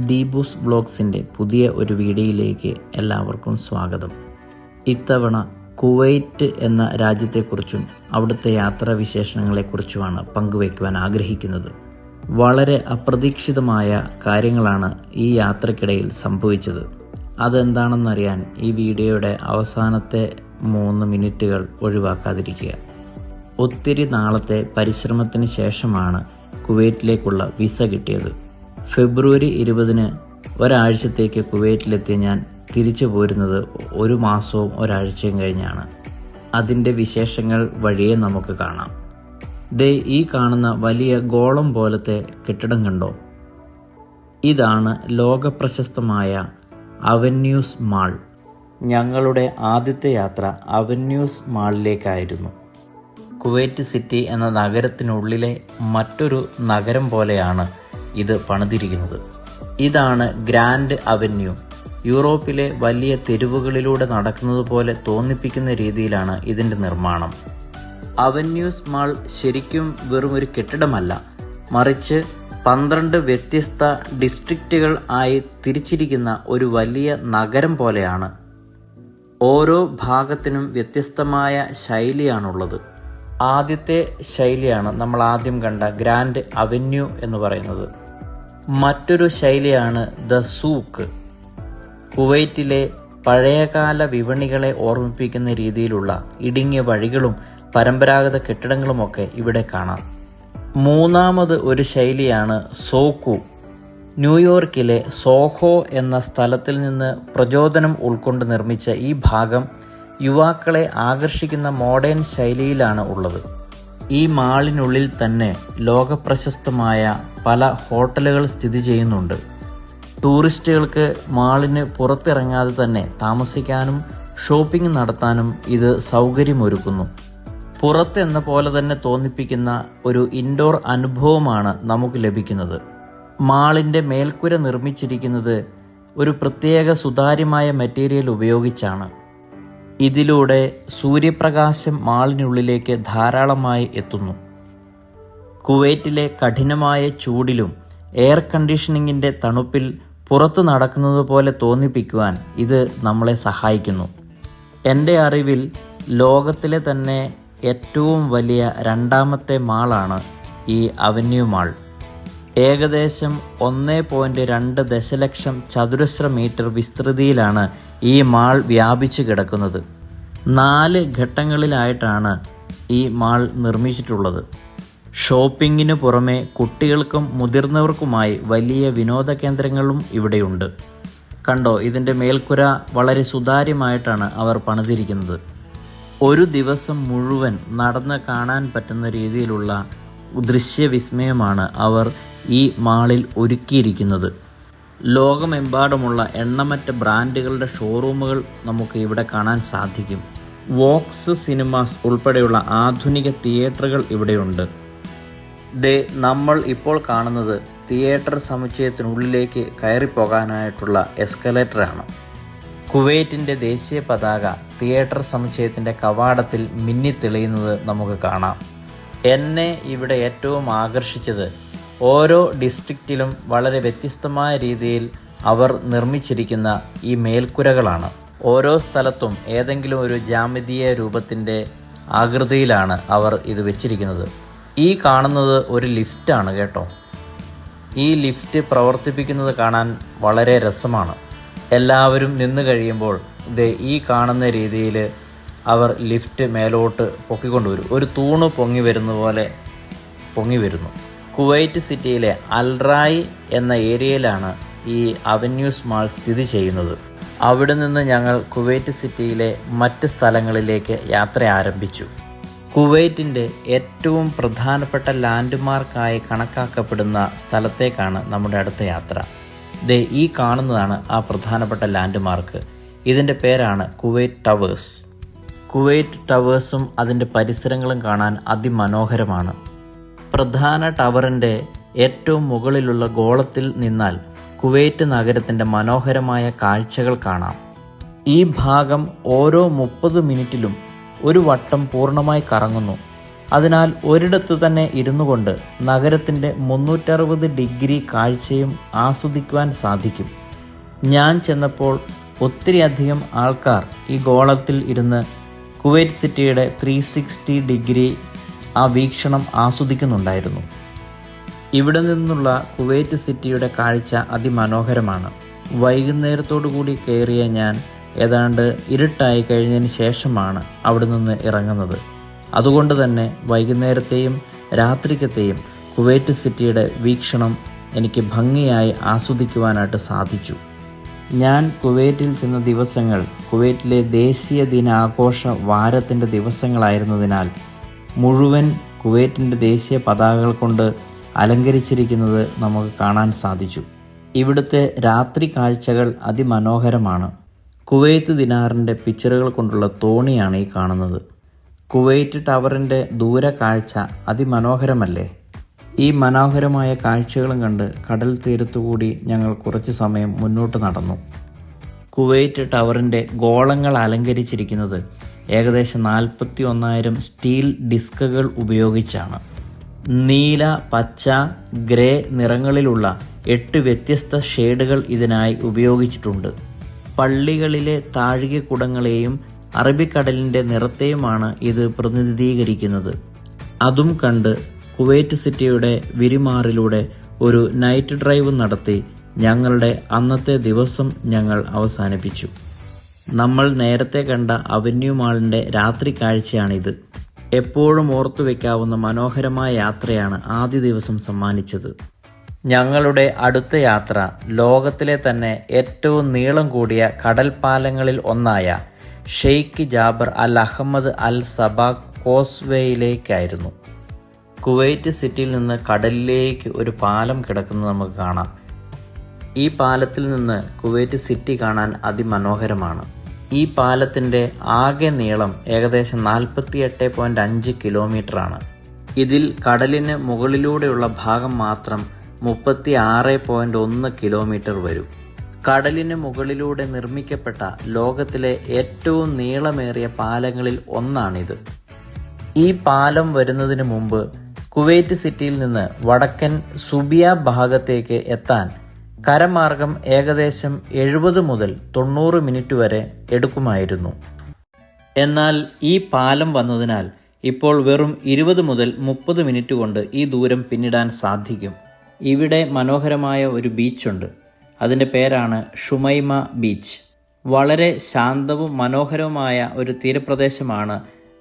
ദീപൂസ് ബ്ലോഗ്സിൻ്റെ പുതിയ ഒരു വീഡിയോയിലേക്ക് എല്ലാവർക്കും സ്വാഗതം. ഇത്തവണ കുവൈറ്റ് എന്ന രാജ്യത്തെക്കുറിച്ചും അവിടുത്തെ യാത്രാ വിശേഷങ്ങളെക്കുറിച്ചുമാണ് പങ്കുവയ്ക്കുവാൻ ആഗ്രഹിക്കുന്നത്. വളരെ അപ്രതീക്ഷിതമായ കാര്യങ്ങളാണ് ഈ യാത്രക്കിടയിൽ സംഭവിച്ചത്. അതെന്താണെന്നറിയാൻ ഈ വീഡിയോയുടെ അവസാനത്തെ 3 മിനിറ്റുകൾ ഒഴിവാക്കാതിരിക്കുക. ഒത്തിരി നാളത്തെ പരിശ്രമത്തിന് ശേഷമാണ് കുവൈറ്റിലേക്കുള്ള വിസ കിട്ടിയത്. ഫെബ്രുവരി 20 ഒരാഴ്ചത്തേക്ക് കുവൈറ്റിലെത്തിയ ഞാൻ തിരിച്ചു പോരുന്നത് 1 മാസവും ഒരാഴ്ചയും കഴിഞ്ഞാണ്. അതിൻ്റെ വിശേഷങ്ങൾ വഴിയെ നമുക്ക് കാണാം. ദേ ഈ കാണുന്ന വലിയ ഗോളം പോലത്തെ കെട്ടിടം കണ്ടോ? ഇതാണ് ലോകപ്രശസ്തമായ അവന്യൂസ് മാൾ. ഞങ്ങളുടെ ആദ്യത്തെ യാത്ര അവന്യൂസ് മാളിലേക്കായിരുന്നു. കുവൈറ്റ് സിറ്റി എന്ന നഗരത്തിനുള്ളിലെ മറ്റൊരു നഗരം പോലെയാണ് ഇത് പണിതിരിക്കുന്നത്. ഇതാണ് ഗ്രാൻഡ് അവന്യൂ. യൂറോപ്പിലെ വലിയ തെരുവുകളിലൂടെ നടക്കുന്നത് പോലെ തോന്നിപ്പിക്കുന്ന രീതിയിലാണ് ഇതിൻ്റെ നിർമ്മാണം. അവന്യൂസ് മാൾ ശരിക്കും വെറും ഒരു കെട്ടിടമല്ല, മറിച്ച് 12 വ്യത്യസ്ത ഡിസ്ട്രിക്റ്റുകൾ ആയി തിരിച്ചിരിക്കുന്ന ഒരു വലിയ നഗരം പോലെയാണ്. ഓരോ ഭാഗത്തിനും വ്യത്യസ്തമായ ശൈലിയാണുള്ളത്. ആദ്യത്തെ ശൈലിയാണ് നമ്മൾ ആദ്യം കണ്ട ഗ്രാൻഡ് അവന്യൂ എന്ന് പറയുന്നത്. മറ്റൊരു ശൈലിയാണ് ദ സൂക്ക്. കുവൈറ്റിലെ പഴയകാല വിപണികളെ ഓർമ്മിപ്പിക്കുന്ന രീതിയിലുള്ള ഇടുങ്ങിയ വഴികളും പരമ്പരാഗത കെട്ടിടങ്ങളുമൊക്കെ ഇവിടെ കാണാം. മൂന്നാമത് ഒരു ശൈലിയാണ് സോക്കു. ന്യൂയോർക്കിലെ സോഹോ എന്ന സ്ഥലത്തിൽ നിന്ന് പ്രചോദനം ഉൾക്കൊണ്ട് നിർമ്മിച്ച ഈ ഭാഗം യുവാക്കളെ ആകർഷിക്കുന്ന മോഡേൺ ശൈലിയിലാണ് ഉള്ളത്. ഈ മാളിനുള്ളിൽ തന്നെ ലോകപ്രശസ്തമായ പല ഹോട്ടലുകൾ സ്ഥിതി ചെയ്യുന്നുണ്ട്. ടൂറിസ്റ്റുകൾക്ക് മാളിന് പുറത്തിറങ്ങാതെ തന്നെ താമസിക്കാനും ഷോപ്പിംഗ് നടത്താനും ഇത് സൗകര്യമൊരുക്കുന്നു. പുറത്തെന്ന പോലെ തന്നെ തോന്നിപ്പിക്കുന്ന ഒരു ഇൻഡോർ അനുഭവമാണ് നമുക്ക് ലഭിക്കുന്നത്. മാളിൻ്റെ മേൽക്കുര നിർമ്മിച്ചിരിക്കുന്നത് ഒരു പ്രത്യേക സുതാര്യമായ മെറ്റീരിയൽ ഉപയോഗിച്ചാണ്. ഇതിലൂടെ സൂര്യപ്രകാശം മാളിനുള്ളിലേക്ക് ധാരാളമായി എത്തുന്നു. കുവൈറ്റിലെ കഠിനമായ ചൂടിലും എയർ കണ്ടീഷനിങ്ങിൻ്റെ തണുപ്പിൽ പുറത്തു നടക്കുന്നത് പോലെ തോന്നിപ്പിക്കുവാൻ ഇത് നമ്മളെ സഹായിക്കുന്നു. എൻ്റെ അറിവിൽ ലോകത്തിലെ തന്നെ ഏറ്റവും വലിയ 2ാമത്തെ മാളാണ് ഈ അവന്യൂ മാൾ. ഏകദേശം 1.2 ദശലക്ഷം ചതുരശ്ര മീറ്റർ വിസ്തൃതിയിലാണ് ഈ മാൾ വ്യാപിച്ചു കിടക്കുന്നത്. 4 ഘട്ടങ്ങളിലായിട്ടാണ് ഈ മാൾ നിർമ്മിച്ചിട്ടുള്ളത്. ഷോപ്പിങ്ങിനു പുറമെ കുട്ടികൾക്കും മുതിർന്നവർക്കുമായി വലിയ വിനോദ കേന്ദ്രങ്ങളും ഇവിടെയുണ്ട്. കണ്ടോ, ഇതിൻ്റെ മേൽക്കുര വളരെ സുതാര്യമായിട്ടാണ് അവർ പണിതിരിക്കുന്നത്. ഒരു ദിവസം മുഴുവൻ നടന്ന് കാണാൻ പറ്റുന്ന രീതിയിലുള്ള ദൃശ്യവിസ്മയമാണ് അവർ ഈ മാളിൽ ഒരുക്കിയിരിക്കുന്നത്. ലോകമെമ്പാടുമുള്ള എണ്ണമറ്റ ബ്രാൻഡുകളുടെ ഷോറൂമുകൾ നമുക്ക് ഇവിടെ കാണാൻ സാധിക്കും. വോക്സ് സിനിമാസ് ഉൾപ്പെടെയുള്ള ആധുനിക തിയേറ്ററുകൾ ഇവിടെയുണ്ട്. നമ്മൾ ഇപ്പോൾ കാണുന്നത് തിയേറ്റർ സമുച്ചയത്തിനുള്ളിലേക്ക് കയറിപ്പോകാനായിട്ടുള്ള എസ്കലേറ്ററാണ്. കുവൈറ്റിൻ്റെ ദേശീയ പതാക തിയേറ്റർ സമുച്ചയത്തിൻ്റെ കവാടത്തിൽ മിന്നിത്തെളിയുന്നത് നമുക്ക് കാണാം. എന്നെ ഇവിടെ ഏറ്റവും ആകർഷിച്ചത് ഓരോ ഡിസ്ട്രിക്റ്റിലും വളരെ വ്യത്യസ്തമായ രീതിയിൽ അവർ നിർമ്മിച്ചിരിക്കുന്ന ഈ മേൽക്കുരകളാണ്. ഓരോ സ്ഥലത്തും ഏതെങ്കിലും ഒരു ജ്യാമിതീയ രൂപത്തിൻ്റെ ആകൃതിയിലാണ് അവർ ഇത് വെച്ചിരിക്കുന്നത്. ഈ കാണുന്നത് ഒരു ലിഫ്റ്റാണ് കേട്ടോ. ഈ ലിഫ്റ്റ് പ്രവർത്തിപ്പിക്കുന്നത് കാണാൻ വളരെ രസമാണ്. എല്ലാവരും നിന്ന് കഴിയുമ്പോൾ ഈ കാണുന്ന രീതിയിൽ അവർ ലിഫ്റ്റ് മേലോട്ട് പൊക്കിക്കൊണ്ടുവരും. ഒരു തൂണ് പൊങ്ങി വരുന്ന പോലെ പൊങ്ങി വരുന്നു. കുവൈറ്റ് സിറ്റിയിലെ അൽറായി എന്ന ഏരിയയിലാണ് ഈ അവന്യൂസ് മാൾ സ്ഥിതി ചെയ്യുന്നത്. അവിടെ നിന്ന് ഞങ്ങൾ കുവൈറ്റ് സിറ്റിയിലെ മറ്റ് സ്ഥലങ്ങളിലേക്ക് യാത്ര ആരംഭിച്ചു. കുവൈറ്റിൻ്റെ ഏറ്റവും പ്രധാനപ്പെട്ട ലാൻഡ്മാർക്കായി കണക്കാക്കപ്പെടുന്ന സ്ഥലത്തേക്കാണ് നമ്മുടെ അടുത്ത യാത്ര. ഈ കാണുന്നതാണ് ആ പ്രധാനപ്പെട്ട ലാൻഡ്മാർക്ക്. ഇതിൻ്റെ പേരാണ് കുവൈറ്റ് ടവേഴ്സ്. കുവൈറ്റ് ടവേഴ്സും അതിൻ്റെ പരിസരങ്ങളും കാണാൻ അതിമനോഹരമാണ്. പ്രധാന ടവറിൻ്റെ ഏറ്റവും മുകളിലുള്ള ഗോളത്തിൽ നിന്നാൽ കുവൈറ്റ് നഗരത്തിൻ്റെ മനോഹരമായ കാഴ്ചകൾ കാണാം. ഈ ഭാഗം ഓരോ 30 മിനിറ്റിലും ഒരു വട്ടം പൂർണ്ണമായി കറങ്ങുന്നു. അതിനാൽ ഒരിടത്ത് തന്നെ ഇരുന്നു കൊണ്ട് നഗരത്തിൻ്റെ 360 ഡിഗ്രി കാഴ്ചയും ആസ്വദിക്കുവാൻ സാധിക്കും. ഞാൻ ചെന്നപ്പോൾ ഒത്തിരിയധികം ആൾക്കാർ ഈ ഗോളത്തിൽ ഇരുന്ന് കുവൈറ്റ് സിറ്റിയുടെ 360 ഡിഗ്രി ആ വീക്ഷണം ആസ്വദിക്കുന്നുണ്ടായിരുന്നു. ഇവിടെ നിന്നുള്ള കുവൈറ്റ് സിറ്റിയുടെ കാഴ്ച അതിമനോഹരമാണ്. വൈകുന്നേരത്തോടു കൂടി കയറിയ ഞാൻ ഏതാണ്ട് ഇരുട്ടായി കഴിഞ്ഞതിന് ശേഷമാണ് അവിടെ നിന്ന് ഇറങ്ങുന്നത്. അതുകൊണ്ട് തന്നെ വൈകുന്നേരത്തെയും രാത്രിക്കത്തെയും കുവൈറ്റ് സിറ്റിയുടെ വീക്ഷണം എനിക്ക് ഭംഗിയായി ആസ്വദിക്കുവാനായിട്ട് സാധിച്ചു. ഞാൻ കുവൈറ്റിൽ ചെന്ന ദിവസങ്ങൾ കുവൈറ്റിലെ ദേശീയ ദിനാഘോഷ വാരത്തിൻ്റെ ദിവസങ്ങളായിരുന്നതിനാൽ മുഴുവൻ കുവൈറ്റിൻ്റെ ദേശീയ പതാകകൾ കൊണ്ട് അലങ്കരിച്ചിരിക്കുന്നത് നമുക്ക് കാണാൻ സാധിച്ചു. ഇവിടുത്തെ രാത്രി കാഴ്ചകൾ അതിമനോഹരമാണ്. കുവൈത്ത് ദിനാറിൻ്റെ പിക്ചറുകൾ കൊണ്ടുള്ള തോണിയാണ് ഈ കാണുന്നത്. കുവൈറ്റ് ടവറിൻ്റെ ദൂരക്കാഴ്ച അതിമനോഹരമല്ലേ? ഈ മനോഹരമായ കാഴ്ചകളും കണ്ട് കടൽ തീരത്തുകൂടി ഞങ്ങൾ കുറച്ച് സമയം മുന്നോട്ട് നടന്നു. കുവൈറ്റ് ടവറിൻ്റെ ഗോളങ്ങൾ അലങ്കരിച്ചിരിക്കുന്നത് ഏകദേശം 41,000 സ്റ്റീൽ ഡിസ്കുകൾ ഉപയോഗിച്ചാണ്. നീല, പച്ച, ഗ്രേ നിറങ്ങളിലുള്ള 8 വ്യത്യസ്ത ഷെയ്ഡുകൾ ഇതിനായി ഉപയോഗിച്ചിട്ടുണ്ട്. പള്ളികളിലെ താഴികക്കുടങ്ങളെയും അറബിക്കടലിൻ്റെ നിറത്തെയുമാണ് ഇത് പ്രതിനിധീകരിക്കുന്നത്. അതും കണ്ട് കുവൈറ്റ് സിറ്റിയുടെ വിരിമാറിലൂടെ ഒരു നൈറ്റ് ഡ്രൈവ് നടത്തി ഞങ്ങളുടെ അന്നത്തെ ദിവസം ഞങ്ങൾ അവസാനിപ്പിച്ചു. നമ്മൾ നേരത്തെ കണ്ട അവന്യൂ മാളിൻ്റെ രാത്രി കാഴ്ചയാണിത്. എപ്പോഴും ഓർത്തു വയ്ക്കാവുന്ന മനോഹരമായ യാത്രയാണ് ആദ്യ ദിവസം സമ്മാനിച്ചത്. ഞങ്ങളുടെ അടുത്ത യാത്ര ലോകത്തിലെ തന്നെ ഏറ്റവും നീളം കൂടിയ കടൽപ്പാലങ്ങളിൽ ഒന്നായ ഷെയ്ഖ് ജാബർ അൽ അഹമ്മദ് അൽ സബാ കോസ്വേയിലേക്കായിരുന്നു. കുവൈറ്റ് സിറ്റിയിൽ നിന്ന് കടലിലേക്ക് ഒരു പാലം കിടക്കുന്നത് നമുക്ക് കാണാം. ഈ പാലത്തിൽ നിന്ന് കുവൈറ്റ് സിറ്റി കാണാൻ അതിമനോഹരമാണ്. ഈ പാലത്തിൻ്റെ ആകെ നീളം ഏകദേശം 48.5 കിലോമീറ്ററാണ്. ഇതിൽ കടലിന് മുകളിലൂടെയുള്ള ഭാഗം മാത്രം 36.1 കിലോമീറ്റർ വരും. കടലിന് മുകളിലൂടെ നിർമ്മിക്കപ്പെട്ട ലോകത്തിലെ ഏറ്റവും നീളമേറിയ പാലങ്ങളിൽ ഒന്നാണിത്. ഈ പാലം വരുന്നതിന് മുമ്പ് കുവൈറ്റ് സിറ്റിയിൽ നിന്ന് വടക്കൻ സുബിയ ഭാഗത്തേക്ക് എത്താൻ കരമാർഗം ഏകദേശം 70 മുതൽ 90 മിനിറ്റ് വരെ എടുക്കുമായിരുന്നു. എന്നാൽ ഈ പാലം വന്നതിനാൽ ഇപ്പോൾ വെറും 20 മുതൽ 30 മിനിറ്റ് കൊണ്ട് ഈ ദൂരം പിന്നിടാൻ സാധിക്കും. ഇവിടെ മനോഹരമായ ഒരു ബീച്ചുണ്ട്. അതിൻ്റെ പേരാണ് ഷുമൈമ ബീച്ച്. വളരെ ശാന്തവും മനോഹരവുമായ ഒരു തീരപ്രദേശമാണ്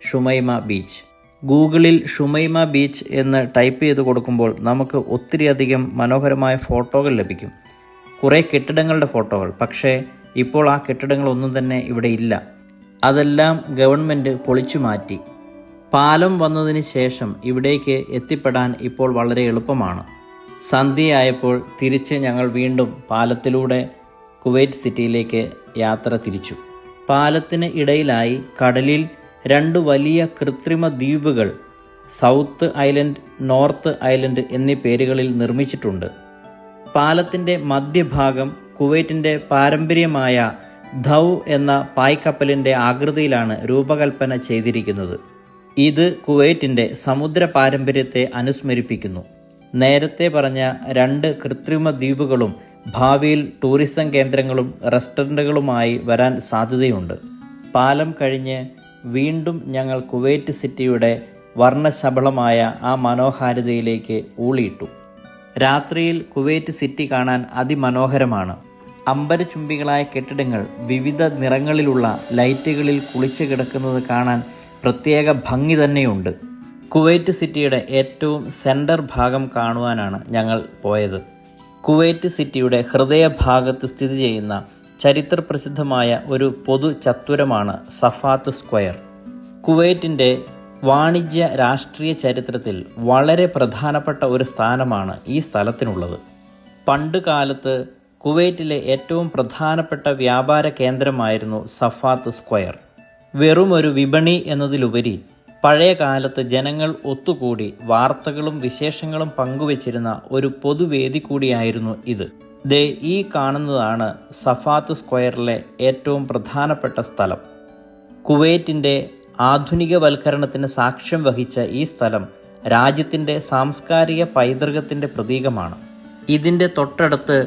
ഷുമൈമ ബീച്ച്. ഗൂഗിളിൽ ഷുമൈമ ബീച്ച് എന്ന് ടൈപ്പ് ചെയ്ത് കൊടുക്കുമ്പോൾ നമുക്ക് ഒത്തിരിയധികം മനോഹരമായ ഫോട്ടോകൾ ലഭിക്കും. കുറേ കെട്ടിടങ്ങളുടെ ഫോട്ടോകൾ. പക്ഷേ ഇപ്പോൾ ആ കെട്ടിടങ്ങളൊന്നും തന്നെ ഇവിടെ ഇല്ല. അതെല്ലാം ഗവൺമെൻറ് പൊളിച്ചു മാറ്റി. പാലം വന്നതിന് ശേഷം ഇവിടേക്ക് എത്തിപ്പെടാൻ ഇപ്പോൾ വളരെ എളുപ്പമാണ്. സന്ധ്യയായപ്പോൾ തിരിച്ച് ഞങ്ങൾ വീണ്ടും പാലത്തിലൂടെ കുവൈറ്റ് സിറ്റിയിലേക്ക് യാത്ര തിരിച്ചു. പാലത്തിന് ഇടയിലായി കടലിൽ 2 വലിയ കൃത്രിമ ദ്വീപുകൾ സൗത്ത് ഐലൻഡ്, നോർത്ത് ഐലൻഡ് എന്നീ പേരുകളിൽ നിർമ്മിച്ചിട്ടുണ്ട്. പാലത്തിൻ്റെ മധ്യഭാഗം കുവൈറ്റിൻ്റെ പാരമ്പര്യമായ ധൗ എന്ന പായ്ക്കപ്പലിൻ്റെ ആകൃതിയിലാണ് രൂപകൽപ്പന ചെയ്തിരിക്കുന്നത്. ഇത് കുവൈറ്റിൻ്റെ സമുദ്ര പാരമ്പര്യത്തെ അനുസ്മരിപ്പിക്കുന്നു. നേരത്തെ പറഞ്ഞ 2 കൃത്രിമ ദ്വീപുകളും ഭാവിയിൽ ടൂറിസം കേന്ദ്രങ്ങളും റെസ്റ്റോറൻറ്റുകളുമായി വരാൻ സാധ്യതയുണ്ട്. പാലം കഴിഞ്ഞ് വീണ്ടും ഞങ്ങൾ കുവൈറ്റ് സിറ്റിയുടെ വർണ്ണശബളമായ ആ മനോഹാരിതയിലേക്ക് ഊളിയിട്ടു. രാത്രിയിൽ കുവൈറ്റ് സിറ്റി കാണാൻ അതിമനോഹരമാണ്. അമ്പരചുംബികളായ കെട്ടിടങ്ങൾ വിവിധ നിറങ്ങളിലുള്ള ലൈറ്റുകളിൽ കുളിച്ചു കിടക്കുന്നത് കാണാൻ പ്രത്യേക ഭംഗി തന്നെയുണ്ട്. കുവൈറ്റ് സിറ്റിയുടെ ഏറ്റവും സെൻറ്റർ ഭാഗം കാണുവാനാണ് ഞങ്ങൾ പോയത്. കുവൈറ്റ് സിറ്റിയുടെ ഹൃദയഭാഗത്ത് സ്ഥിതി ചെയ്യുന്ന ചരിത്രപ്രസിദ്ധമായ ഒരു പൊതു ചത്വരമാണ് സഫാത്ത് സ്ക്വയർ. കുവൈറ്റിൻ്റെ വാണിജ്യ രാഷ്ട്രീയ ചരിത്രത്തിൽ വളരെ പ്രധാനപ്പെട്ട ഒരു സ്ഥാനമാണ് ഈ സ്ഥലത്തിനുള്ളത്. പണ്ട് കാലത്ത് കുവൈറ്റിലെ ഏറ്റവും പ്രധാനപ്പെട്ട വ്യാപാര കേന്ദ്രമായിരുന്നു സഫാത്ത് സ്ക്വയർ. വെറുമൊരു വിപണി എന്നതിലുപരി പഴയ കാലത്ത് ജനങ്ങൾ ഒത്തുകൂടി വാർത്തകളും വിശേഷങ്ങളും പങ്കുവച്ചിരുന്ന ഒരു പൊതുവേദി കൂടിയായിരുന്നു ഇത്. ദേ ഈ കാണുന്നതാണ് സഫാത്ത് സ്ക്വയറിലെ ഏറ്റവും പ്രധാനപ്പെട്ട സ്ഥലം. കുവൈറ്റിൻ്റെ ആധുനികവൽക്കരണത്തിന് സാക്ഷ്യം വഹിച്ച ഈ സ്ഥലം രാജ്യത്തിൻ്റെ സാംസ്കാരിക പൈതൃകത്തിൻ്റെ പ്രതീകമാണ്. ഇതിൻ്റെ തൊട്ടടുത്ത്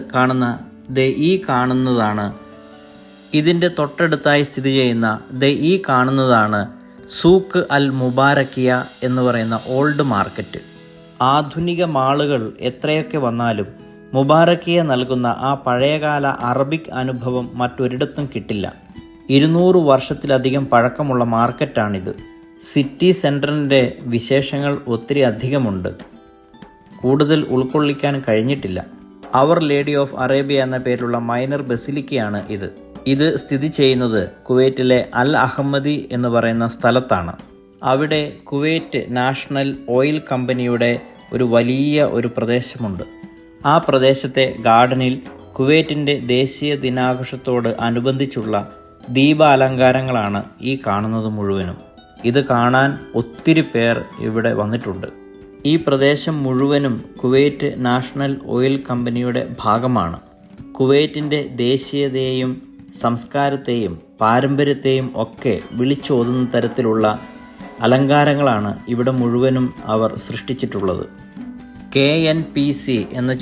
തൊട്ടടുത്തായി സ്ഥിതി ചെയ്യുന്ന ഈ കാണുന്നതാണ് സൂക്ക് അൽ മുബാരക്കിയ എന്ന് പറയുന്ന ഓൾഡ് മാർക്കറ്റ്. ആധുനിക മാളുകൾ എത്രയൊക്കെ വന്നാലും മുബാരക്കിയ നൽകുന്ന ആ പഴയകാല അറബിക് അനുഭവം മറ്റൊരിടത്തും കിട്ടില്ല. 200 വർഷത്തിലധികം പഴക്കമുള്ള മാർക്കറ്റാണിത്. സിറ്റി സെൻറ്ററിൻ്റെ വിശേഷങ്ങൾ ഒത്തിരി അധികമുണ്ട്. കൂടുതൽ ഉൾക്കൊള്ളിക്കാൻ കഴിഞ്ഞിട്ടില്ല. അവർ ലേഡി ഓഫ് അറേബ്യ എന്ന പേരിലുള്ള മൈനർ ബസിലിക്കയാണ് ഇത്. ഇത് സ്ഥിതി ചെയ്യുന്നത് കുവൈറ്റിലെ അൽ അഹമ്മദി എന്ന് പറയുന്ന സ്ഥലത്താണ്. അവിടെ കുവൈറ്റ് നാഷണൽ ഓയിൽ കമ്പനിയുടെ വലിയ പ്രദേശമുണ്ട്. ആ പ്രദേശത്തെ ഗാർഡനിൽ കുവൈറ്റിൻ്റെ ദേശീയ ദിനാഘോഷത്തോട് അനുബന്ധിച്ചുള്ള ദീപാലങ്കാരങ്ങളാണ് ഈ കാണുന്നത് മുഴുവനും. ഇത് കാണാൻ ഒത്തിരി പേർ ഇവിടെ വന്നിട്ടുണ്ട്. ഈ പ്രദേശം മുഴുവനും കുവൈറ്റ് നാഷണൽ ഓയിൽ കമ്പനിയുടെ ഭാഗമാണ്. കുവൈറ്റിൻ്റെ ദേശീയതയെയും സംസ്കാരത്തെയും പാരമ്പര്യത്തെയും ഒക്കെ വിളിച്ചോതുന്ന തരത്തിലുള്ള അലങ്കാരങ്ങളാണ് ഇവിടെ മുഴുവനും അവർ സൃഷ്ടിച്ചിട്ടുള്ളത്. KNPC എന്ന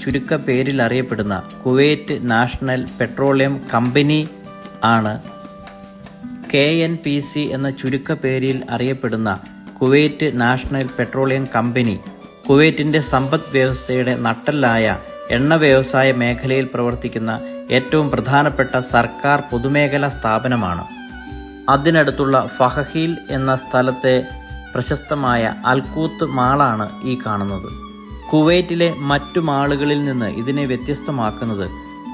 ചുരുക്കപ്പേരിൽ അറിയപ്പെടുന്ന കുവൈറ്റ് നാഷണൽ പെട്രോളിയം കമ്പനി ആണ്. KNPC എന്ന ചുരുക്കപ്പേരിൽ അറിയപ്പെടുന്ന കുവൈറ്റ് നാഷണൽ പെട്രോളിയം കമ്പനി കുവൈറ്റിൻ്റെ സമ്പദ് വ്യവസ്ഥയുടെ നട്ടെല്ലായ എണ്ണ വ്യവസായ മേഖലയിൽ പ്രവർത്തിക്കുന്ന ഏറ്റവും പ്രധാനപ്പെട്ട സർക്കാർ പൊതുമേഖലാ സ്ഥാപനമാണ്. അതിനടുത്തുള്ള ഫഹീൽ എന്ന സ്ഥലത്തെ പ്രശസ്തമായ അൽകൂത്ത് മാളാണ് ഈ കാണുന്നത്. കുവൈറ്റിലെ മറ്റു മാളുകളിൽ നിന്ന് ഇതിനെ വ്യത്യസ്തമാക്കുന്നത്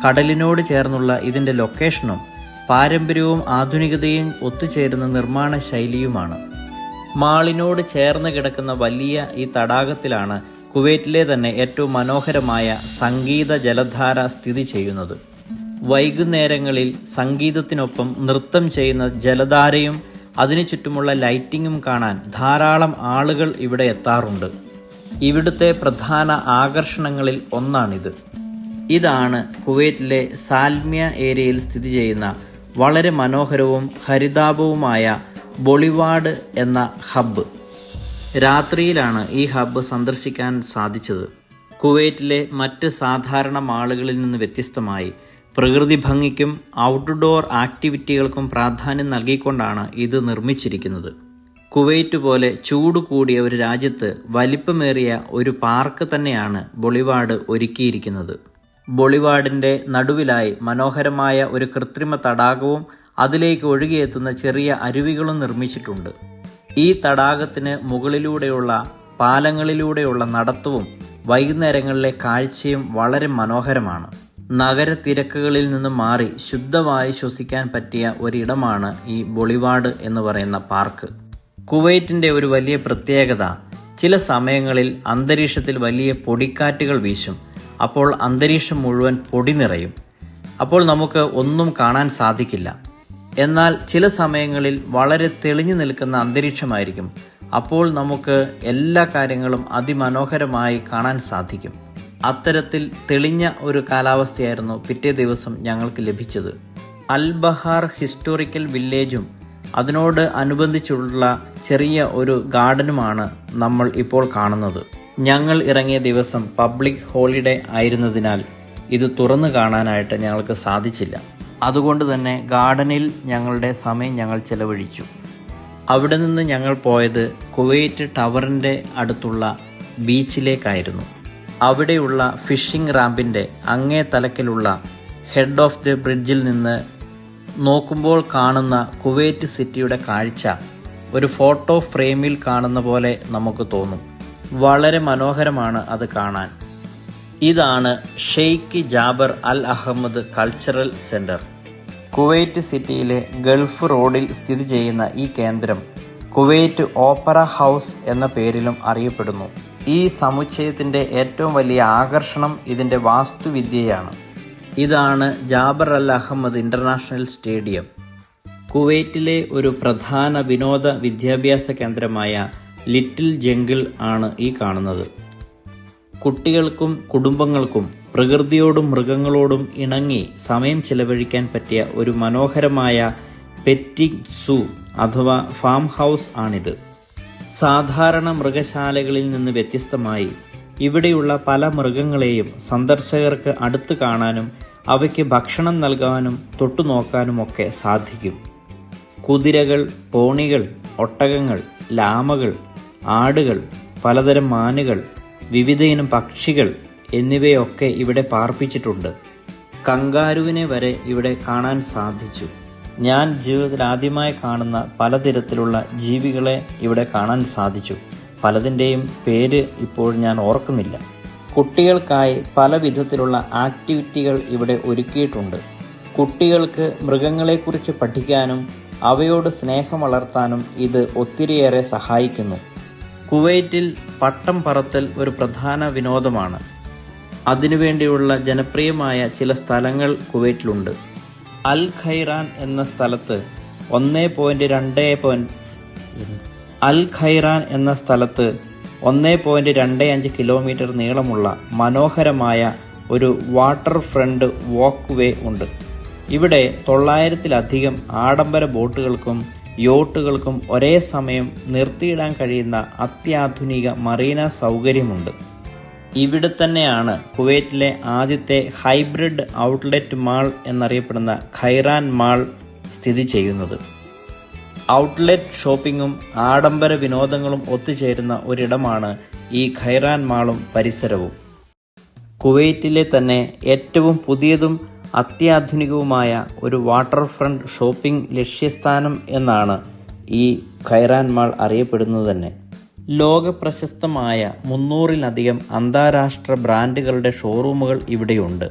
കടലിനോട് ചേർന്നുള്ള ഇതിൻ്റെ ലൊക്കേഷനും പാരമ്പര്യവും ആധുനികതയും ഒത്തുചേരുന്ന നിർമ്മാണ ശൈലിയുമാണ്. മാളിനോട് ചേർന്ന് കിടക്കുന്ന വലിയ ഈ തടാകത്തിലാണ് കുവൈറ്റിലെ തന്നെ ഏറ്റവും മനോഹരമായ സംഗീത ജലധാര സ്ഥിതി ചെയ്യുന്നത്. വൈകുന്നേരങ്ങളിൽ സംഗീതത്തിനൊപ്പം നൃത്തം ചെയ്യുന്ന ജലധാരയും അതിനു ചുറ്റുമുള്ള ലൈറ്റിങ്ങും കാണാൻ ധാരാളം ആളുകൾ ഇവിടെ എത്താറുണ്ട്. ഇവിടുത്തെ പ്രധാന ആകർഷണങ്ങളിൽ ഒന്നാണിത്. ഇതാണ് കുവൈറ്റിലെ സാൽമിയ ഏരിയയിൽ സ്ഥിതി ചെയ്യുന്ന വളരെ മനോഹരവും ഹരിതാപവുമായ ബൊളിവാർഡ് എന്ന ഹബ്ബ്. രാത്രിയിലാണ് ഈ ഹബ്ബ് സന്ദർശിക്കാൻ സാധിച്ചത്. കുവൈറ്റിലെ മറ്റ് സാധാരണ മാളുകളിൽ നിന്ന് വ്യത്യസ്തമായി പ്രകൃതി ഭംഗിക്കും ഔട്ട്ഡോർ ആക്ടിവിറ്റികൾക്കും പ്രാധാന്യം നൽകിക്കൊണ്ടാണ് ഇത് നിർമ്മിച്ചിരിക്കുന്നത്. കുവൈറ്റ് പോലെ ചൂട് കൂടിയ ഒരു രാജ്യത്ത് വലിപ്പമേറിയ ഒരു പാർക്ക് തന്നെയാണ് ബൊളിവാർഡ് ഒരുക്കിയിരിക്കുന്നത്. ബൊളിവാർഡിൻ്റെ നടുവിലായി മനോഹരമായ ഒരു കൃത്രിമ തടാകവും അതിലേക്ക് ഒഴുകിയെത്തുന്ന ചെറിയ അരുവികളും നിർമ്മിച്ചിട്ടുണ്ട്. ഈ തടാകത്തിന് മുകളിലൂടെയുള്ള പാലങ്ങളിലൂടെയുള്ള നടത്തവും വൈകുന്നേരങ്ങളിലെ കാഴ്ചയും വളരെ മനോഹരമാണ്. നഗര തിരക്കുകളിൽ നിന്ന് മാറി ശുദ്ധമായി ശ്വസിക്കാൻ പറ്റിയ ഒരിടമാണ് ഈ ബൊളിവാർഡ് എന്ന് പറയുന്ന പാർക്ക്. കുവൈറ്റിൻ്റെ ഒരു വലിയ പ്രത്യേകത, ചില സമയങ്ങളിൽ അന്തരീക്ഷത്തിൽ വലിയ പൊടിക്കാറ്റുകൾ വീശും. അപ്പോൾ അന്തരീക്ഷം മുഴുവൻ പൊടി നിറയും. അപ്പോൾ നമുക്ക് ഒന്നും കാണാൻ സാധിക്കില്ല. എന്നാൽ ചില സമയങ്ങളിൽ വളരെ തെളിഞ്ഞു നിൽക്കുന്ന അന്തരീക്ഷമായിരിക്കും. അപ്പോൾ നമുക്ക് എല്ലാ കാര്യങ്ങളും അതിമനോഹരമായി കാണാൻ സാധിക്കും. അത്തരത്തിൽ തെളിഞ്ഞ ഒരു കാലാവസ്ഥയായിരുന്നു പിറ്റേ ദിവസം ഞങ്ങൾക്ക് ലഭിച്ചത്. അൽ ബഹാർ ഹിസ്റ്റോറിക്കൽ വില്ലേജും അതിനോട് അനുബന്ധിച്ചുള്ള ചെറിയ ഒരു ഗാർഡനുമാണ് നമ്മൾ ഇപ്പോൾ കാണുന്നത്. ഞങ്ങൾ ഇറങ്ങിയ ദിവസം പബ്ലിക് ഹോളിഡേ ആയിരുന്നതിനാൽ ഇത് തുറന്നു കാണാനായിട്ട് ഞങ്ങൾക്ക് സാധിച്ചില്ല. അതുകൊണ്ട് തന്നെ ഗാർഡനിൽ ഞങ്ങളുടെ സമയം ഞങ്ങൾ ചെലവഴിച്ചു. അവിടെ നിന്ന് ഞങ്ങൾ പോയത് കുവൈറ്റ് ടവറിൻ്റെ അടുത്തുള്ള ബീച്ചിലേക്കായിരുന്നു. അവിടെയുള്ള ഫിഷിംഗ് റാമ്പിൻ്റെ അങ്ങേ തലക്കിലുള്ള ഹെഡ് ഓഫ് ദി ബ്രിഡ്ജിൽ നിന്ന് നോക്കുമ്പോൾ കാണുന്ന കുവൈറ്റ് സിറ്റിയുടെ കാഴ്ച ഒരു ഫോട്ടോ ഫ്രെയിമിൽ കാണുന്ന പോലെ നമുക്ക് തോന്നും. വളരെ മനോഹരമാണ് അത് കാണാൻ. ഇതാണ് ഷെയ്ഖ് ജാബർ അൽ അഹമ്മദ് കൾച്ചറൽ സെന്റർ. കുവൈറ്റ് സിറ്റിയിലെ ഗൾഫ് റോഡിൽ സ്ഥിതി ചെയ്യുന്ന ഈ കേന്ദ്രം കുവൈറ്റ് ഓപ്പറ ഹൗസ് എന്ന പേരിലും അറിയപ്പെടുന്നു. ഈ സമുച്ചയത്തിൻ്റെ ഏറ്റവും വലിയ ആകർഷണം ഇതിൻ്റെ വാസ്തുവിദ്യയാണ്. ഇതാണ് ജാബർ അൽ അഹമ്മദ് ഇൻ്റർനാഷണൽ സ്റ്റേഡിയം. കുവൈറ്റിലെ ഒരു പ്രധാന വിനോദ വിദ്യാഭ്യാസ കേന്ദ്രമായ ലിറ്റിൽ ജംഗിൾ ആണ് ഈ കാണുന്നത്. കുട്ടികൾക്കും കുടുംബങ്ങൾക്കും പ്രകൃതിയോടും മൃഗങ്ങളോടും ഇണങ്ങി സമയം ചിലവഴിക്കാൻ പറ്റിയ ഒരു മനോഹരമായ പെറ്റിംഗ് സൂ അഥവാ ഫാം ഹൗസ് ആണിത്. സാധാരണ മൃഗശാലകളിൽ നിന്ന് വ്യത്യസ്തമായി ഇവിടെയുള്ള പല മൃഗങ്ങളെയും സന്ദർശകർക്ക് അടുത്ത് കാണാനും അവയ്ക്ക് ഭക്ഷണം നൽകാനും തൊട്ടുനോക്കാനുമൊക്കെ സാധിക്കും. കുതിരകൾ, പോണികൾ, ഒട്ടകങ്ങൾ, ലാമകൾ, ആടുകൾ, പലതരം മാനുകൾ, വിവിധയിനം പക്ഷികൾ എന്നിവയൊക്കെ ഇവിടെ പാർപ്പിച്ചിട്ടുണ്ട്. കങ്കാരുവിനെ വരെ ഇവിടെ കാണാൻ സാധിച്ചു. ഞാൻ ജീവിതത്തിൽ ആദ്യമായി കാണുന്ന പലതരത്തിലുള്ള ജീവികളെ ഇവിടെ കാണാൻ സാധിച്ചു. പലതിൻ്റെയും പേര് ഇപ്പോൾ ഞാൻ ഓർക്കുന്നില്ല. കുട്ടികൾക്കായി പല വിധത്തിലുള്ള ആക്ടിവിറ്റികൾ ഇവിടെ ഒരുക്കിയിട്ടുണ്ട്. കുട്ടികൾക്ക് മൃഗങ്ങളെക്കുറിച്ച് പഠിക്കാനും അവയോട് സ്നേഹം വളർത്താനും ഇത് ഒത്തിരിയേറെ സഹായിക്കുന്നു. കുവൈറ്റിൽ പട്ടം പറത്തൽ ഒരു പ്രധാന വിനോദമാണ്. അതിനുവേണ്ടിയുള്ള ജനപ്രിയമായ ചില സ്ഥലങ്ങൾ കുവൈറ്റിലുണ്ട്. അൽ ഖൈറാൻ എന്ന സ്ഥലത്ത് 1.25 കിലോമീറ്റർ നീളമുള്ള മനോഹരമായ ഒരു വാട്ടർ ഫ്രണ്ട് വാക്ക് വേ ഉണ്ട്. ഇവിടെ 900-ലധികം ആഡംബര ബോട്ടുകൾക്കും യോട്ടുകൾക്കും ഒരേ സമയം നിർത്തിയിടാൻ കഴിയുന്ന അത്യാധുനിക മറീന സൗകര്യമുണ്ട്. ഇവിടെ തന്നെയാണ് കുവൈറ്റിലെ ആദ്യത്തെ ഹൈബ്രിഡ് ഔട്ട്ലെറ്റ് മാൾ എന്നറിയപ്പെടുന്ന ഖൈറാൻ മാൾ സ്ഥിതി ചെയ്യുന്നത്. ഔട്ട്ലെറ്റ് ഷോപ്പിംഗും ആഡംബര വിനോദങ്ങളും ഒത്തുചേരുന്ന ഒരിടമാണ് ഈ ഖൈറാൻ മാളും പരിസരവും. കുവൈറ്റിലെ തന്നെ ഏറ്റവും പുതിയതും അത്യാധുനികവുമായ ഒരു വാട്ടർ ഫ്രണ്ട് ഷോപ്പിംഗ് ലക്ഷ്യസ്ഥാനം എന്നാണ് ഈ ഖൈറാൻ മാൾ അറിയപ്പെടുന്നത് തന്നെ. ലോക പ്രശസ്തമായ 300-ലധികം അന്താരാഷ്ട്ര ബ്രാൻഡുകളുടെ ഷോറൂമുകൾ ഇവിടെയുണ്ട്.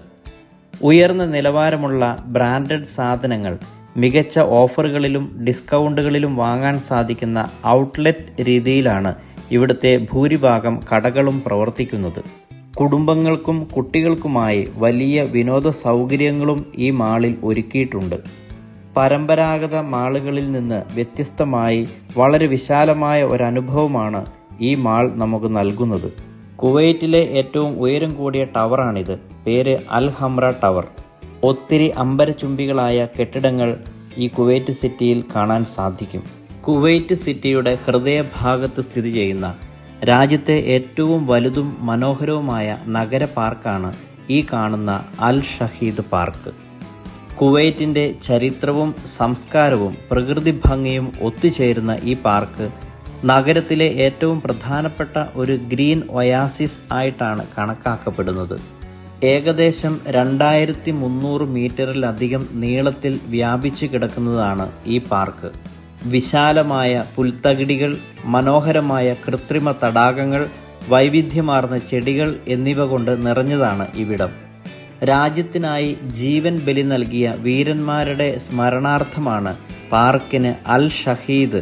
ഉയർന്ന നിലവാരമുള്ള ബ്രാൻഡഡ് സാധനങ്ങൾ മികച്ച ഓഫറുകളിലും ഡിസ്കൗണ്ടുകളിലും വാങ്ങാൻ സാധിക്കുന്ന ഔട്ട്ലെറ്റ് രീതിയിലാണ് ഇവിടുത്തെ ഭൂരിഭാഗം കടകളും പ്രവർത്തിക്കുന്നത്. കുടുംബങ്ങൾക്കും കുട്ടികൾക്കുമായി വലിയ വിനോദ സൗകര്യങ്ങളും ഈ മാളിൽ ഒരുക്കിയിട്ടുണ്ട്. പരമ്പരാഗത മാളുകളിൽ നിന്ന് വ്യത്യസ്തമായി വളരെ വിശാലമായ ഒരനുഭവമാണ് ഈ മാൾ നമുക്ക് നൽകുന്നത്. കുവൈറ്റിലെ ഏറ്റവും ഉയരം കൂടിയ ടവറാണിത്. പേര് അൽ ഹംറ ടവർ. ഒത്തിരി അമ്പരചുംബികളായ കെട്ടിടങ്ങൾ ഈ കുവൈറ്റ് സിറ്റിയിൽ കാണാൻ സാധിക്കും. കുവൈറ്റ് സിറ്റിയുടെ ഹൃദയഭാഗത്ത് സ്ഥിതി ചെയ്യുന്ന രാജ്യത്തെ ഏറ്റവും വലുതും മനോഹരവുമായ നഗര പാർക്കാണ് ഈ കാണുന്ന അൽ ഷഹീദ് പാർക്ക്. കുവൈറ്റിൻ്റെ ചരിത്രവും സംസ്കാരവും പ്രകൃതി ഭംഗിയും ഒത്തുചേരുന്ന ഈ പാർക്ക് നഗരത്തിലെ ഏറ്റവും പ്രധാനപ്പെട്ട ഒരു ഗ്രീൻ ഒയാസിസ് ആയിട്ടാണ് കണക്കാക്കപ്പെടുന്നത്. ഏകദേശം 2300 മീറ്ററിലധികം നീളത്തിൽ വ്യാപിച്ചു കിടക്കുന്നതാണ് ഈ പാർക്ക്. വിശാലമായ പുൽത്തകിടികൾ, മനോഹരമായ കൃത്രിമ തടാകങ്ങൾ, വൈവിധ്യമാർന്ന ചെടികൾ എന്നിവ കൊണ്ട് നിറഞ്ഞതാണ് ഇവിടം. രാജ്യത്തിനായി ജീവൻ ബലി നൽകിയ വീരന്മാരുടെ സ്മരണാർത്ഥമാണ് പാർക്കിന് അൽ ഷഹീദ്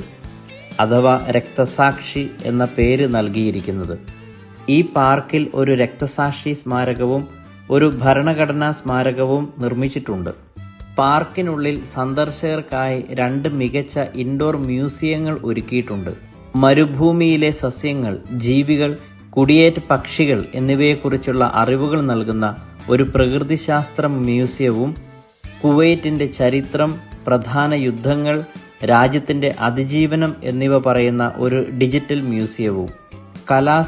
അഥവാ രക്തസാക്ഷി എന്ന പേര് നൽകിയിരിക്കുന്നത്. ഈ പാർക്കിൽ ഒരു രക്തസാക്ഷി സ്മാരകവും ഒരു ഭരണഘടനാ സ്മാരകവും നിർമ്മിച്ചിട്ടുണ്ട്. പാർക്കിനുള്ളിൽ സന്ദർശകർക്കായി 2 മികച്ച ഇൻഡോർ മ്യൂസിയങ്ങൾ ഒരുക്കിയിട്ടുണ്ട്. മരുഭൂമിയിലെ സസ്യങ്ങൾ, ജീവികൾ, കുടിയേറ്റ പക്ഷികൾ എന്നിവയെക്കുറിച്ചുള്ള അറിവുകൾ നൽകുന്ന ഒരു പ്രകൃതിശാസ്ത്ര മ്യൂസിയവും കുവൈറ്റിൻ്റെ ചരിത്രം, പ്രധാന യുദ്ധങ്ങൾ, രാജ്യത്തിൻ്റെ അതിജീവനം എന്നിവ പറയുന്ന ഒരു ഡിജിറ്റൽ മ്യൂസിയവും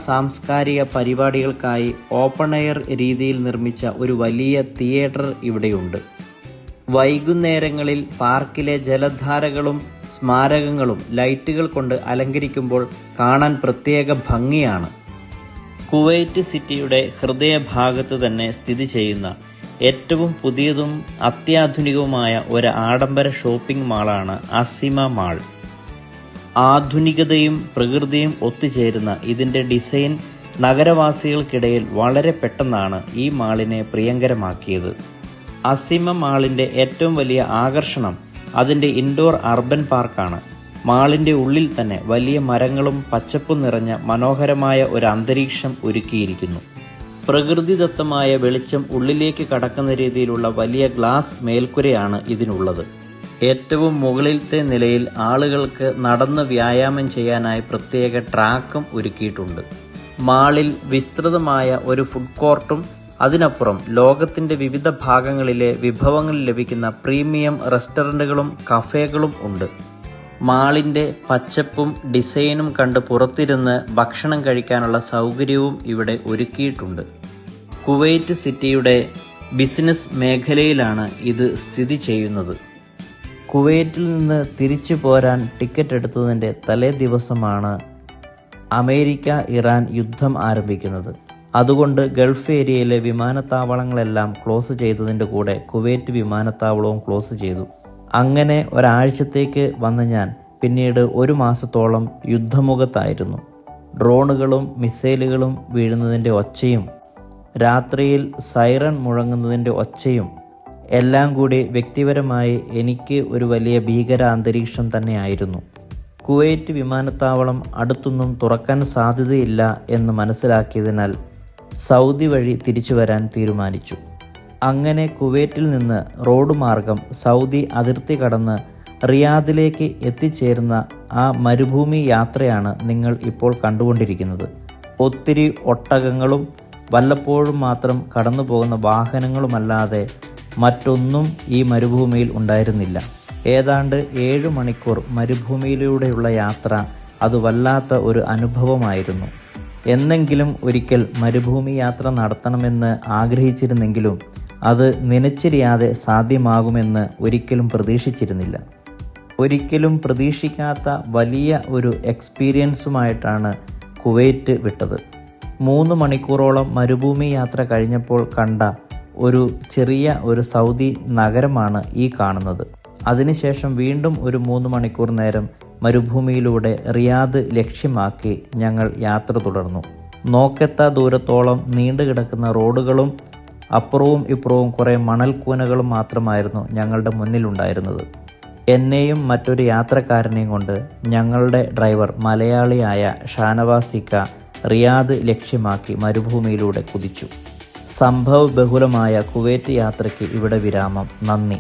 സാംസ്കാരിക പരിപാടികൾക്കായി ഓപ്പൺ എയർ രീതിയിൽ നിർമ്മിച്ച ഒരു വലിയ തിയേറ്റർ ഇവിടെയുണ്ട്. വൈകുന്നേരങ്ങളിൽ പാർക്കിലെ ജലധാരകളും സ്മാരകങ്ങളും ലൈറ്റുകൾ കൊണ്ട് അലങ്കരിക്കുമ്പോൾ കാണാൻ പ്രത്യേക ഭംഗിയാണ്. കുവൈറ്റ് സിറ്റിയുടെ ഹൃദയഭാഗത്ത് തന്നെ സ്ഥിതി ചെയ്യുന്ന ഏറ്റവും പുതിയതും അത്യാധുനികവുമായ ഒരു ആഡംബര ഷോപ്പിംഗ് മാളാണ് അസിമ മാൾ. ആധുനികതയും പ്രകൃതിയും ഒത്തുചേരുന്ന ഇതിൻ്റെ ഡിസൈൻ നഗരവാസികൾക്കിടയിൽ വളരെ പെട്ടെന്നാണ് ഈ മാളിനെ പ്രിയങ്കരമാക്കിയത്. അസിമ മാളിൻ്റെ ഏറ്റവും വലിയ ആകർഷണം അതിൻ്റെ ഇൻഡോർ അർബൻ പാർക്കാണ്. മാളിൻ്റെ ഉള്ളിൽ തന്നെ വലിയ മരങ്ങളും പച്ചപ്പും നിറഞ്ഞ മനോഹരമായ ഒരു അന്തരീക്ഷം ഒരുക്കിയിരിക്കുന്നു. പ്രകൃതിദത്തമായ വെളിച്ചം ഉള്ളിലേക്ക് കടക്കുന്ന രീതിയിലുള്ള വലിയ ഗ്ലാസ് മേൽക്കുരയാണ് ഇതിനുള്ളത്. ഏറ്റവും മുകളിലത്തെ നിലയിൽ ആളുകൾക്ക് നടന്ന് വ്യായാമം ചെയ്യാനായി പ്രത്യേക ട്രാക്കും ഒരുക്കിയിട്ടുണ്ട്. മാളിൽ വിസ്തൃതമായ ഒരു ഫുഡ് കോർട്ടും അതിനപ്പുറം ലോകത്തിന്റെ വിവിധ ഭാഗങ്ങളിലെ വിഭവങ്ങൾ ലഭിക്കുന്ന പ്രീമിയം റെസ്റ്റോറന്റുകളും കഫേകളും ഉണ്ട്. മാളിന്റെ പച്ചപ്പും ഡിസൈനും കണ്ട് പുറത്തിരുന്ന് ഭക്ഷണം കഴിക്കാനുള്ള സൗകര്യവും ഇവിടെ ഒരുക്കിയിട്ടുണ്ട്. കുവൈറ്റ് സിറ്റിയുടെ ബിസിനസ് മേഖലയിലാണ് ഇത് സ്ഥിതി ചെയ്യുന്നത്. കുവൈറ്റിൽ നിന്ന് തിരിച്ചു പോരാൻ ടിക്കറ്റ് എടുത്തതിൻ്റെ തലേ ദിവസമാണ് അമേരിക്ക ഇറാൻ യുദ്ധം ആരംഭിക്കുന്നത്. അതുകൊണ്ട് ഗൾഫ് ഏരിയയിലെ വിമാനത്താവളങ്ങളെല്ലാം ക്ലോസ് ചെയ്തതിൻ്റെ കൂടെ കുവൈറ്റ് വിമാനത്താവളവും ക്ലോസ് ചെയ്തു. അങ്ങനെ ഒരാഴ്ചത്തേക്ക് വന്ന ഞാൻ പിന്നീട് 1 മാസത്തോളം യുദ്ധമുഖത്തായിരുന്നു. ഡ്രോണുകളും മിസൈലുകളും വീഴുന്നതിൻ്റെ ഒച്ചയും രാത്രിയിൽ സൈറൺ മുഴങ്ങുന്നതിൻ്റെ ഒച്ചയും എല്ലാം കൂടി വ്യക്തിപരമായി എനിക്ക് ഒരു വലിയ ഭീകരാന്തരീക്ഷം തന്നെയായിരുന്നു. കുവൈറ്റ് വിമാനത്താവളം അടുത്തൊന്നും തുറക്കാൻ സാധ്യതയില്ല എന്ന് മനസ്സിലാക്കിയതിനാൽ സൗദി വഴി തിരിച്ചു വരാൻ തീരുമാനിച്ചു. അങ്ങനെ കുവൈറ്റിൽ നിന്ന് റോഡ് മാർഗം സൗദി അതിർത്തി കടന്ന് റിയാദിലേക്ക് എത്തിച്ചേരുന്ന ആ മരുഭൂമി യാത്രയാണ് നിങ്ങൾ ഇപ്പോൾ കണ്ടുകൊണ്ടിരിക്കുന്നത്. ഒത്തിരി ഒട്ടകങ്ങളും വല്ലപ്പോഴും മാത്രം കടന്നു പോകുന്ന വാഹനങ്ങളുമല്ലാതെ മറ്റൊന്നും ഈ മരുഭൂമിയിൽ ഉണ്ടായിരുന്നില്ല. ഏതാണ്ട് 7 മണിക്കൂർ മരുഭൂമിയിലൂടെയുള്ള യാത്ര അത് വല്ലാത്ത ഒരു അനുഭവമായിരുന്നു. എന്നെങ്കിലും ഒരിക്കൽ മരുഭൂമി യാത്ര നടത്തണമെന്ന് ആഗ്രഹിച്ചിരുന്നെങ്കിലും അത് നനച്ചിരിയാതെ സാധ്യമാകുമെന്ന് ഒരിക്കലും പ്രതീക്ഷിച്ചിരുന്നില്ല. ഒരിക്കലും പ്രതീക്ഷിക്കാത്ത വലിയ ഒരു എക്സ്പീരിയൻസുമായിട്ടാണ് കുവൈറ്റ് വിട്ടത്. 3 മണിക്കൂറോളം മരുഭൂമി യാത്ര കഴിഞ്ഞപ്പോൾ കണ്ട ഒരു ചെറിയ സൗദി നഗരമാണ് ഈ കാണുന്നത്. അതിനുശേഷം വീണ്ടും ഒരു 3 മണിക്കൂർ നേരം മരുഭൂമിയിലൂടെ റിയാദ് ലക്ഷ്യമാക്കി ഞങ്ങൾ യാത്ര തുടർന്നു. നോക്കെത്താ ദൂരത്തോളം നീണ്ടുകിടക്കുന്ന റോഡുകളും അപ്പുറവും ഇപ്പുറവും കുറേ മണൽക്കൂനകളും മാത്രമായിരുന്നു ഞങ്ങളുടെ മുന്നിലുണ്ടായിരുന്നത്. എന്നെയും മറ്റൊരു യാത്രക്കാരനെയും കൊണ്ട് ഞങ്ങളുടെ ഡ്രൈവർ മലയാളിയായ ഷാനവാസിക്ക റിയാദ് ലക്ഷ്യമാക്കി മരുഭൂമിയിലൂടെ കുതിച്ചു. സംഭവ ബഹുലമായ കുവൈറ്റ് യാത്രയ്ക്ക് ഇവിടെ വിരാമം. നന്ദി.